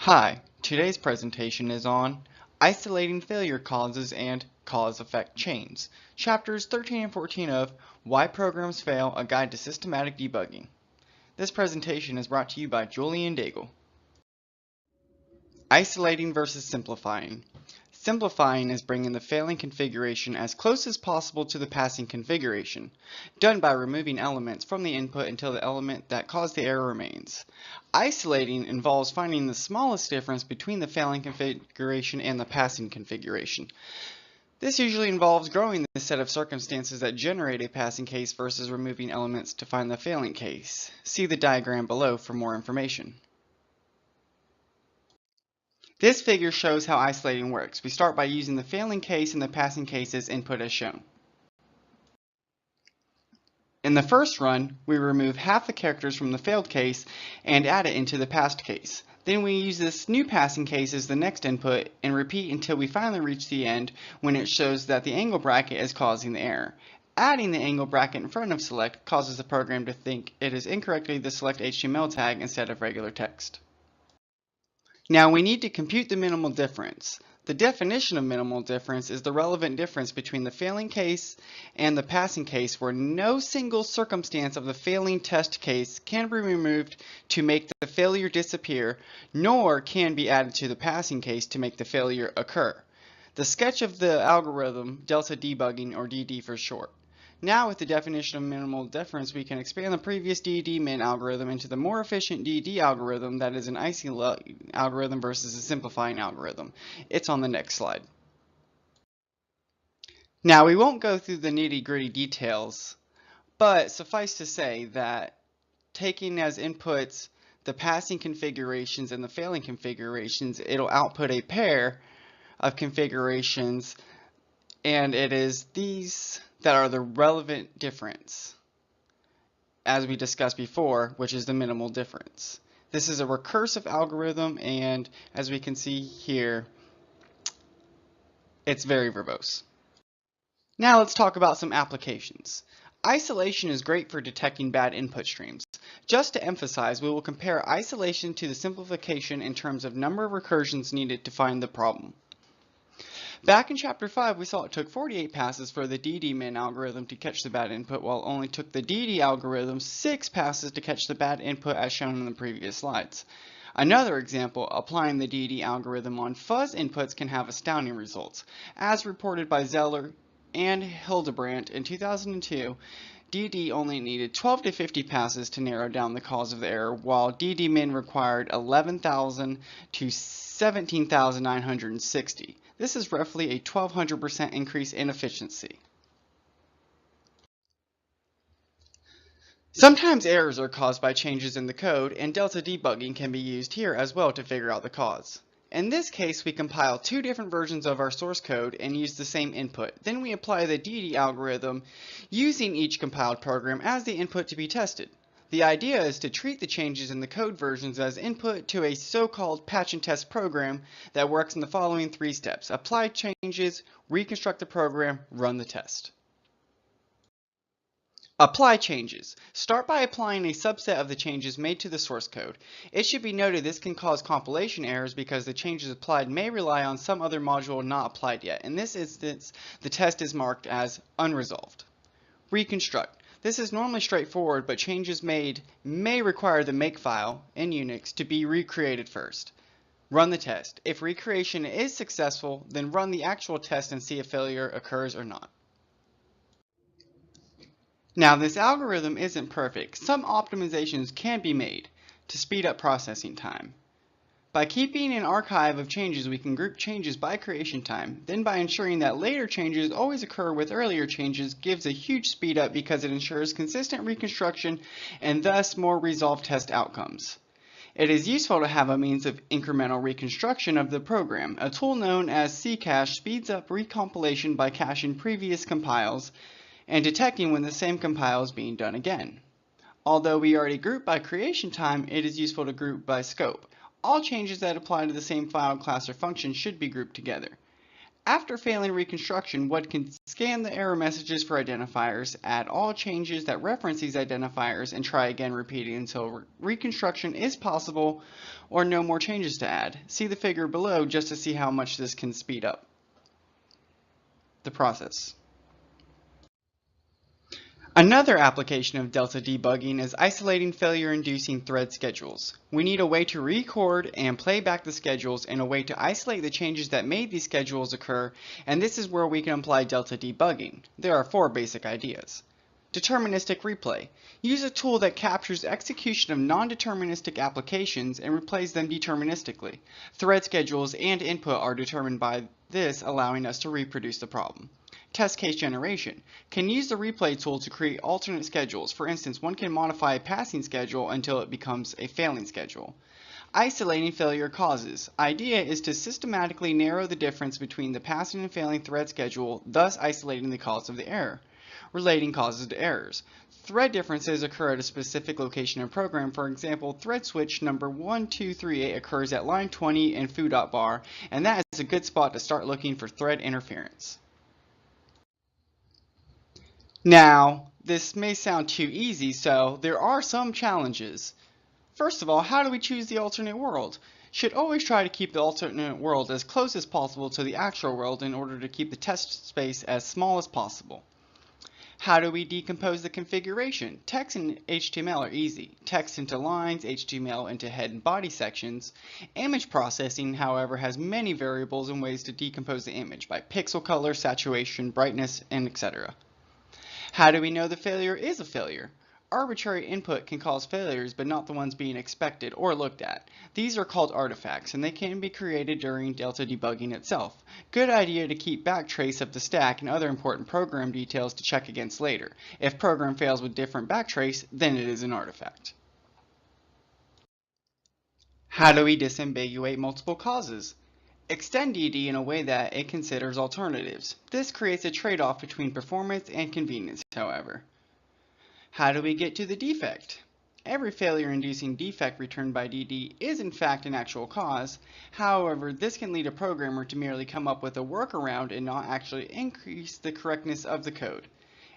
Hi, today's presentation is on isolating failure causes and cause-effect chains, chapters 13 and 14 of Why Programs Fail, A Guide to Systematic Debugging. This presentation is brought to you by Julian Daigle. Isolating versus simplifying. Simplifying is bringing the failing configuration as close as possible to the passing configuration, done by removing elements from the input until the element that caused the error remains. Isolating involves finding the smallest difference between the failing configuration and the passing configuration. This usually involves growing the set of circumstances that generate a passing case versus removing elements to find the failing case. See the diagram below for more information. This figure shows how isolating works. We start by using the failing case and the passing case as input as shown. In the first run, we remove half the characters from the failed case and add it into the passed case. Then we use this new passing case as the next input and repeat until we finally reach the end when it shows that the angle bracket is causing the error. Adding the angle bracket in front of select causes the program to think it is incorrectly the select HTML tag instead of regular text. Now we need to compute the minimal difference. The definition of minimal difference is the relevant difference between the failing case and the passing case where no single circumstance of the failing test case can be removed to make the failure disappear, nor can be added to the passing case to make the failure occur. The sketch of the algorithm, delta debugging, or DD for short. Now with the definition of minimal difference, we can expand the previous DD-min algorithm into the more efficient DD algorithm that is an isolating algorithm versus a simplifying algorithm. It's on the next slide. Now we won't go through the nitty-gritty details, but suffice to say that taking as inputs the passing configurations and the failing configurations, it'll output a pair of configurations, and it is these that are the relevant difference, as we discussed before, which is the minimal difference. This is a recursive algorithm, and as we can see here, it's very verbose. Now let's talk about some applications. Isolation is great for detecting bad input streams. Just to emphasize, we will compare isolation to the simplification in terms of number of recursions needed to find the problem. Back in Chapter 5, we saw it took 48 passes for the DD-min algorithm to catch the bad input, while it only took the DD algorithm 6 passes to catch the bad input as shown in the previous slides. Another example, applying the DD algorithm on fuzz inputs can have astounding results. As reported by Zeller and Hildebrandt in 2002, DD only needed 12 to 50 passes to narrow down the cause of the error, while DD-min required 11,000 to 17,960. This is roughly a 1,200% increase in efficiency. Sometimes errors are caused by changes in the code, and delta debugging can be used here as well to figure out the cause. In this case, we compile two different versions of our source code and use the same input. Then we apply the DD algorithm using each compiled program as the input to be tested. The idea is to treat the changes in the code versions as input to a so-called patch and test program that works in the following 3 steps. Apply changes, reconstruct the program, run the test. Apply changes. Start by applying a subset of the changes made to the source code. It should be noted this can cause compilation errors because the changes applied may rely on some other module not applied yet. In this instance, the test is marked as unresolved. Reconstruct. This is normally straightforward, but changes made may require the makefile in Unix to be recreated first. Run the test. If recreation is successful, then run the actual test and see if failure occurs or not. Now, this algorithm isn't perfect. Some optimizations can be made to speed up processing time. By keeping an archive of changes, we can group changes by creation time. Then by ensuring that later changes always occur with earlier changes gives a huge speed up because it ensures consistent reconstruction and thus more resolved test outcomes. It is useful to have a means of incremental reconstruction of the program. A tool known as Ccache speeds up recompilation by caching previous compiles and detecting when the same compile is being done again. Although we already group by creation time, it is useful to group by scope. All changes that apply to the same file, class, or function should be grouped together. After failing reconstruction, one can scan the error messages for identifiers, add all changes that reference these identifiers, and try again repeating until reconstruction is possible or no more changes to add. See the figure below just to see how much this can speed up the process. Another application of delta debugging is isolating failure-inducing thread schedules. We need a way to record and play back the schedules and a way to isolate the changes that made these schedules occur, and this is where we can apply delta debugging. There are 4 basic ideas. Deterministic replay. Use a tool that captures execution of non-deterministic applications and replays them deterministically. Thread schedules and input are determined by this, allowing us to reproduce the problem. Test case generation. Can use the replay tool to create alternate schedules. For instance, one can modify a passing schedule until it becomes a failing schedule. Isolating failure causes. Idea is to systematically narrow the difference between the passing and failing thread schedule, thus isolating the cause of the error. Relating causes to errors. Thread differences occur at a specific location in a program. For example, thread switch number 1238 occurs at line 20 in foo.bar, and that is a good spot to start looking for thread interference. Now, this may sound too easy, so there are some challenges. First of all, how do we choose the alternate world? Should always try to keep the alternate world as close as possible to the actual world in order to keep the test space as small as possible. How do we decompose the configuration? Text and HTML are easy. Text into lines, HTML into head and body sections. Image processing, however, has many variables and ways to decompose the image by pixel color, saturation, brightness, and etc. How do we know the failure is a failure? Arbitrary input can cause failures, but not the ones being expected or looked at. These are called artifacts, and they can be created during delta debugging itself. Good idea to keep backtrace of the stack and other important program details to check against later. If program fails with different backtrace, then it is an artifact. How do we disambiguate multiple causes? Extend DD in a way that it considers alternatives. This creates a trade-off between performance and convenience, however. How do we get to the defect? Every failure-inducing defect returned by DD is in fact an actual cause. However, this can lead a programmer to merely come up with a workaround and not actually increase the correctness of the code.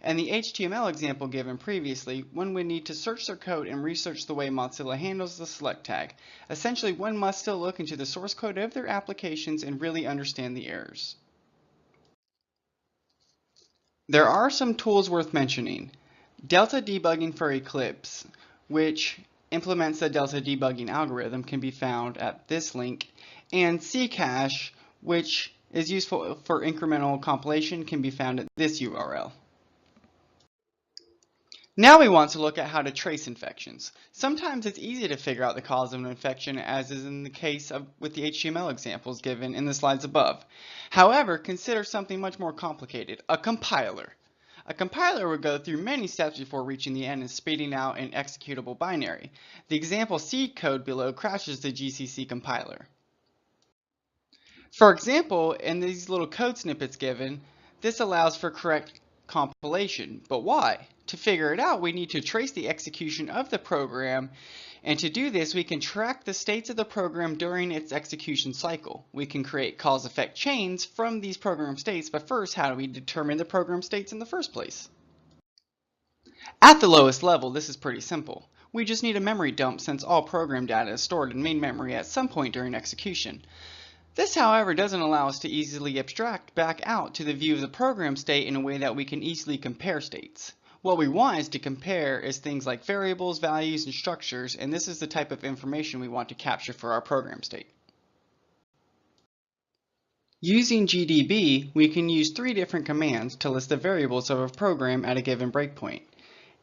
In the HTML example given previously, one would need to search their code and research the way Mozilla handles the select tag. Essentially, one must still look into the source code of their applications and really understand the errors. There are some tools worth mentioning. Delta debugging for Eclipse, which implements the delta debugging algorithm, can be found at this link, and Ccache, which is useful for incremental compilation, can be found at this URL. Now we want to look at how to trace infections. Sometimes it's easy to figure out the cause of an infection, as is in the case with the HTML examples given in the slides above. However, consider something much more complicated, a compiler. A compiler would go through many steps before reaching the end and spitting out an executable binary. The example C code below crashes the GCC compiler. For example, in these little code snippets given, this allows for correct compilation. But why? To figure it out, we need to trace the execution of the program, and to do this, we can track the states of the program during its execution cycle. We can create cause-effect chains from these program states, but first, how do we determine the program states in the first place? At the lowest level, this is pretty simple. We just need a memory dump, since all program data is stored in main memory at some point during execution. This, however, doesn't allow us to easily abstract back out to the view of the program state in a way that we can easily compare states. What we want is to compare is things like variables, values, and structures, and this is the type of information we want to capture for our program state. Using GDB, we can use 3 different commands to list the variables of a program at a given breakpoint: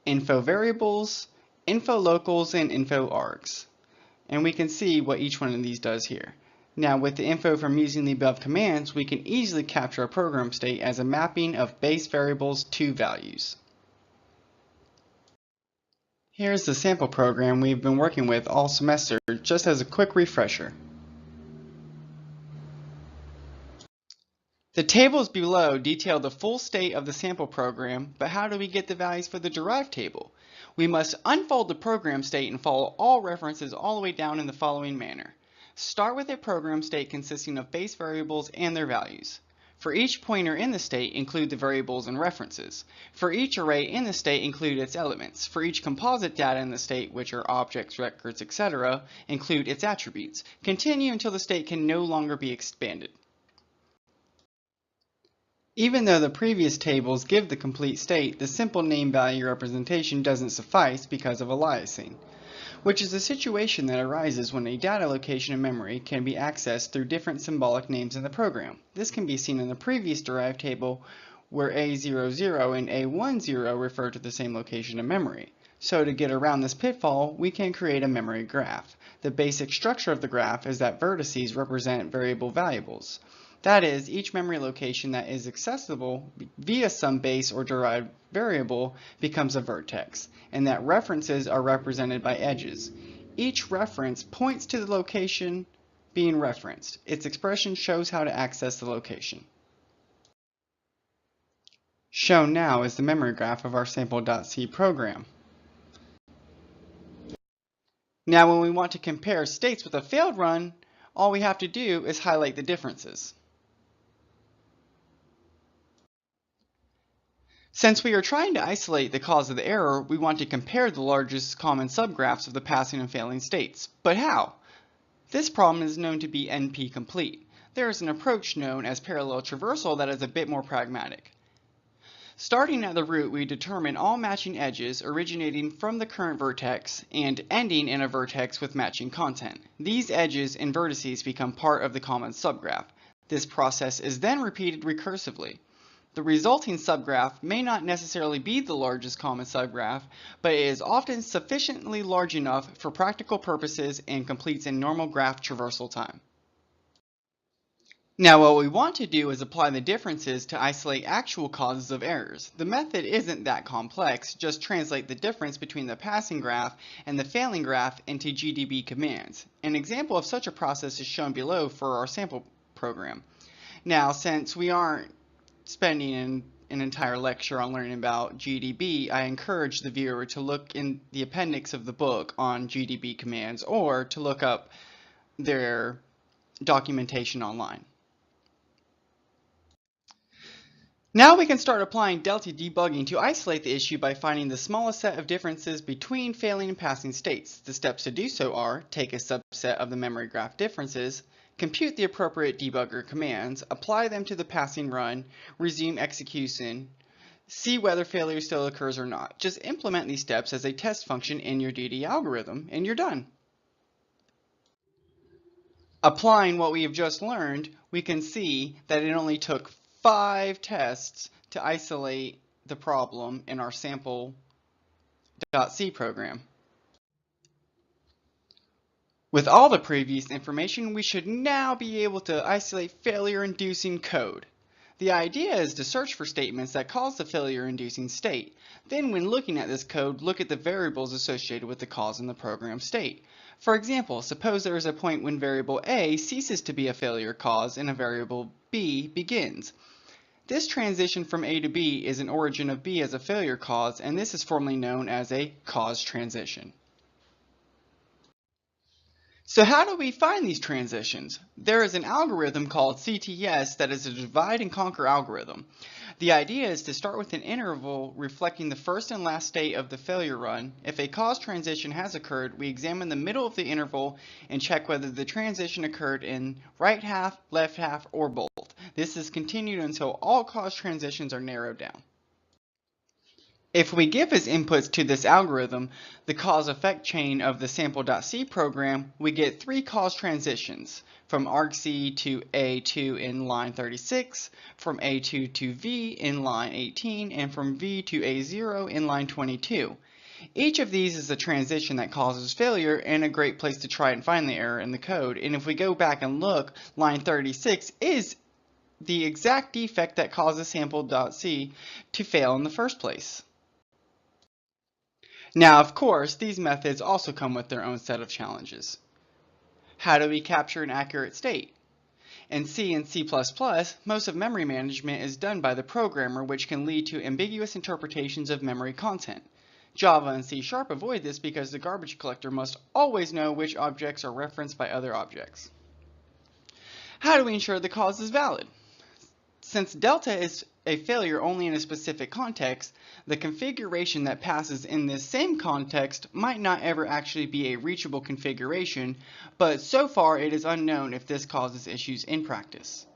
info variables, info locals, and info args. And we can see what each one of these does here. Now, with the info from using the above commands, we can easily capture a program state as a mapping of base variables to values. Here's the sample program we've been working with all semester, just as a quick refresher. The tables below detail the full state of the sample program, but how do we get the values for the derived table? We must unfold the program state and follow all references all the way down in the following manner. Start with a program state consisting of base variables and their values. For each pointer in the state, include the variables and references. For each array in the state, include its elements. For each composite data in the state, which are objects, records, etc., include its attributes. Continue until the state can no longer be expanded. Even though the previous tables give the complete state, the simple name value representation doesn't suffice because of aliasing, which is a situation that arises when a data location in memory can be accessed through different symbolic names in the program. This can be seen in the previous derived table where A00 and A10 refer to the same location in memory. So to get around this pitfall, we can create a memory graph. The basic structure of the graph is that vertices represent variable variables. That is, each memory location that is accessible via some base or derived variable becomes a vertex, and that references are represented by edges. Each reference points to the location being referenced. Its expression shows how to access the location. Shown now is the memory graph of our sample.c program. Now when we want to compare states with a failed run, all we have to do is highlight the differences. Since we are trying to isolate the cause of the error, we want to compare the largest common subgraphs of the passing and failing states. But how? This problem is known to be NP-complete. There is an approach known as parallel traversal that is a bit more pragmatic. Starting at the root, we determine all matching edges originating from the current vertex and ending in a vertex with matching content. These edges and vertices become part of the common subgraph. This process is then repeated recursively. The resulting subgraph may not necessarily be the largest common subgraph, but it is often sufficiently large enough for practical purposes and completes in normal graph traversal time. Now what we want to do is apply the differences to isolate actual causes of errors. The method isn't that complex, just translate the difference between the passing graph and the failing graph into GDB commands. An example of such a process is shown below for our sample program. Now since we aren't spending an entire lecture on learning about GDB, I encourage the viewer to look in the appendix of the book on GDB commands or to look up their documentation online. Now we can start applying delta debugging to isolate the issue by finding the smallest set of differences between failing and passing states. The steps to do so are: take a subset of the memory graph differences, compute the appropriate debugger commands, apply them to the passing run, resume execution, see whether failure still occurs or not. Just implement these steps as a test function in your DD algorithm and you're done. Applying what we have just learned, we can see that it only took 5 tests to isolate the problem in our sample.c program. With all the previous information, we should now be able to isolate failure-inducing code. The idea is to search for statements that cause the failure-inducing state. Then when looking at this code, look at the variables associated with the cause in the program state. For example, suppose there is a point when variable A ceases to be a failure cause and a variable B begins. This transition from A to B is an origin of B as a failure cause, and this is formally known as a cause transition. So how do we find these transitions? There is an algorithm called CTS that is a divide and conquer algorithm. The idea is to start with an interval reflecting the first and last state of the failure run. If a cause transition has occurred, we examine the middle of the interval and check whether the transition occurred in right half, left half, or both. This is continued until all cause transitions are narrowed down. If we give as inputs to this algorithm the cause-effect chain of the sample.c program, we get 3 cause transitions, from argc to A2 in line 36, from A2 to V in line 18, and from V to A0 in line 22. Each of these is a transition that causes failure and a great place to try and find the error in the code. And if we go back and look, line 36 is the exact defect that causes sample.c to fail in the first place. Now, of course, these methods also come with their own set of challenges. How do we capture an accurate state? In C and C++, most of memory management is done by the programmer, which can lead to ambiguous interpretations of memory content. Java and C# avoid this because the garbage collector must always know which objects are referenced by other objects. How do we ensure the cause is valid? Since delta is a failure only in a specific context, the configuration that passes in this same context might not ever actually be a reachable configuration, but so far it is unknown if this causes issues in practice.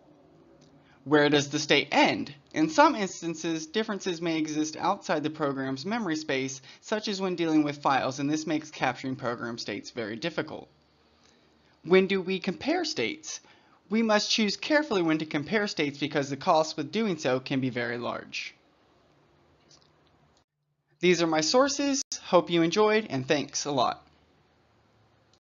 Where does the state end? In some instances, differences may exist outside the program's memory space, such as when dealing with files, and this makes capturing program states very difficult. When do we compare states? We must choose carefully when to compare states because the cost with doing so can be very large. These are my sources. Hope you enjoyed, and thanks a lot.